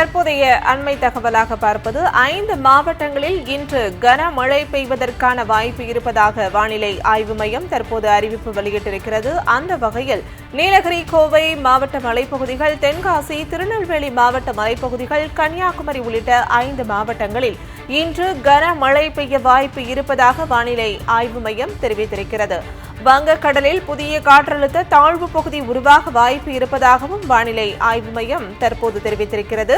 தற்போதைய அண்மை தகவலாக பார்ப்பது 5 மாவட்டங்களில் இன்று கனமழை பெய்வதற்கான வாய்ப்பு இருப்பதாக வானிலை ஆய்வு மையம் தற்போது அறிவிப்பு வெளியிட்டிருக்கிறது. அந்த வகையில் நீலகிரி, கோவை மாவட்ட மலைப்பகுதிகள், தென்காசி, திருநெல்வேலி மாவட்ட மலைப்பகுதிகள், கன்னியாகுமரி உள்ளிட்ட 5 மாவட்டங்களில் இன்று கனமழை பெய்ய வாய்ப்பு இருப்பதாக வானிலை ஆய்வு மையம் தெரிவித்திருக்கிறது. வங்கக்கடலில் புதிய காற்றழுத்த தாழ்வு பகுதி உருவாக வாய்ப்பு இருப்பதாகவும் வானிலை ஆய்வு மையம் தற்போது தெரிவித்திருக்கிறது.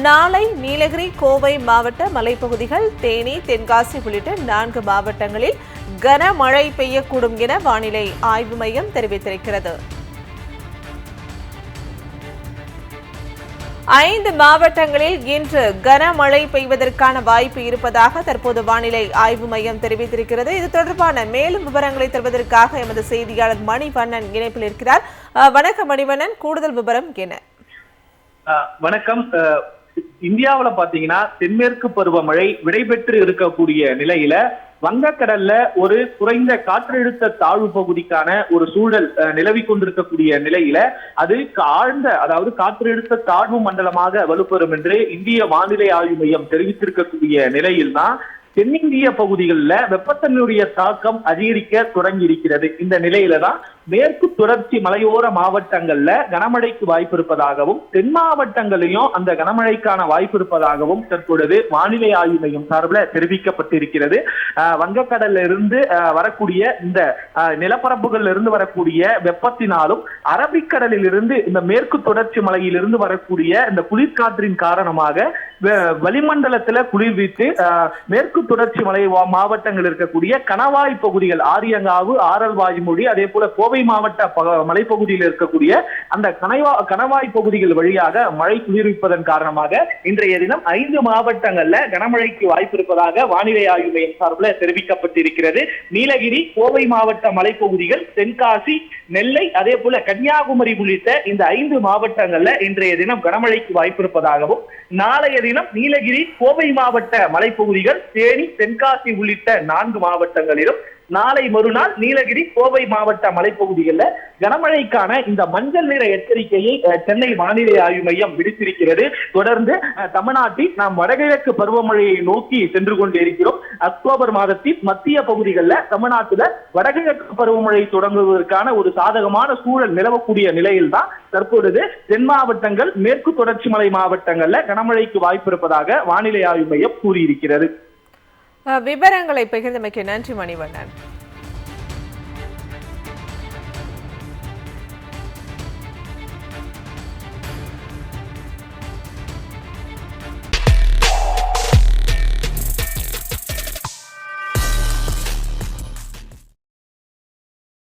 நாளை நீலகிரி, கோவை மாவட்ட மலைப்பகுதிகள், தேனி, தென்காசி உள்ளிட்ட 4 மாவட்டங்களில் கனமழை பெய்யக்கூடும் என வானிலை ஆய்வு மையம் தெரிவித்திருக்கிறது. 5 மாவட்டங்களில் இன்று கனமழை பெய்வதற்கான வாய்ப்பு இருப்பதாக தற்போது வானிலை ஆய்வு மையம் தெரிவித்திருக்கிறது. இது தொடர்பான மேலும் விவரங்களை தருவதற்காக எமது செய்தியாளர் மணிவண்ணன் இணைப்பில் இருக்கிறார். வணக்கம் மணிவண்ணன், கூடுதல் விவரம் என்ன? வணக்கம். இந்தியாவுல பாத்தீங்கன்னா தென்மேற்கு பருவமழை விடைபெற்று இருக்கக்கூடிய நிலையில வங்கக்கடல்ல ஒரு குறைந்த காற்றழுத்த தாழ்வு பகுதிக்கான ஒரு சூழல் நிலவி கொண்டிருக்கக்கூடிய நிலையில அது ஆழ்ந்த, அதாவது காற்றழுத்த தாழ்வு மண்டலமாக வலுப்பெறும் என்று இந்திய வானிலை ஆய்வு மையம் தெரிவித்திருக்கக்கூடிய நிலையில்தான் தென்னிந்திய பகுதிகளில் வெப்பத்தன்மையுடைய தாக்கம் அதிகரிக்க தொடங்கி இருக்கிறது. இந்த நிலையில தான் மேற்கு தொடர்ச்சி மலையோர மாவட்டங்கள்ல கனமழைக்கு வாய்ப்பு இருப்பதாகவும், தென் மாவட்டங்களையும் அந்த கனமழைக்கான வாய்ப்பு இருப்பதாகவும் தற்பொழுது வானிலை ஆய்வு மையம் சார்பில் தெரிவிக்கப்பட்டிருக்கிறது. வங்கக்கடல்ல இருந்து வரக்கூடிய இந்த நிலப்பரப்புகள்ல இருந்து வரக்கூடிய வெப்பத்தினாலும், அரபிக்கடலில் இருந்து இந்த மேற்கு தொடர்ச்சி மலையிலிருந்து வரக்கூடிய இந்த குளிர்காற்றின் காரணமாக வளிமண்டலத்துல குளிர்வித்து மேற்கு தொடர்ச்சி மலை மாவட்டங்கள் இருக்கக்கூடிய கணவாய் பகுதிகள், ஆரியங்காவு, ஆரல்வாய்மொழி, அதே போல கோவை மாவட்ட மலைப்பகுதியில் இருக்கக்கூடிய அந்த கணவாய் பகுதிகள் வழியாக மழை குளிர்விப்பதன் காரணமாக இன்றைய தினம் 5 மாவட்டங்கள்ல கனமழைக்கு வாய்ப்பு இருப்பதாக வானிலை ஆய்வு மையம் சார்பில் தெரிவிக்கப்பட்டிருக்கிறது. நீலகிரி, கோவை மாவட்ட மலைப்பகுதிகள், தென்காசி, நெல்லை, அதே போல கன்னியாகுமரி உள்ளிட்ட இந்த 5 மாவட்டங்கள்ல இன்றைய தினம் கனமழைக்கு வாய்ப்பு இருப்பதாகவும், நாளைய தினம் நீலகிரி, கோவை மாவட்ட மலைப்பகுதிகள், தேனி, தென்காசி உள்ளிட்ட 4 மாவட்டங்களிலும், நாளை மறுநாள் நீலகிரி, கோவை மாவட்ட மலைப்பகுதிகளில் கனமழைக்கான இந்த மஞ்சள் நிற எச்சரிக்கையை சென்னை வானிலை ஆய்வு மையம் விடுத்திருக்கிறது. தொடர்ந்து தமிழ்நாட்டில் நாம் வடகிழக்கு பருவமழையை நோக்கி சென்று கொண்டிருக்கிறோம். அக்டோபர் மாதத்தில் மத்திய பகுதிகளில் தமிழ்நாட்டில் வடகிழக்கு பருவமழை தொடங்குவதற்கான ஒரு சாதகமான சூழல் நிலவக்கூடிய நிலையில் தான் தற்பொழுது தென் மாவட்டங்கள், மேற்கு தொடர்ச்சி மலை மாவட்டங்கள்ல கனமழைக்கு வாய்ப்பு இருப்பதாக வானிலை ஆய்வு மையம் கூறியிருக்கிறது. விவரங்களை பகிர்ந்தமைக்கு நன்றி மணிவண்ணன்.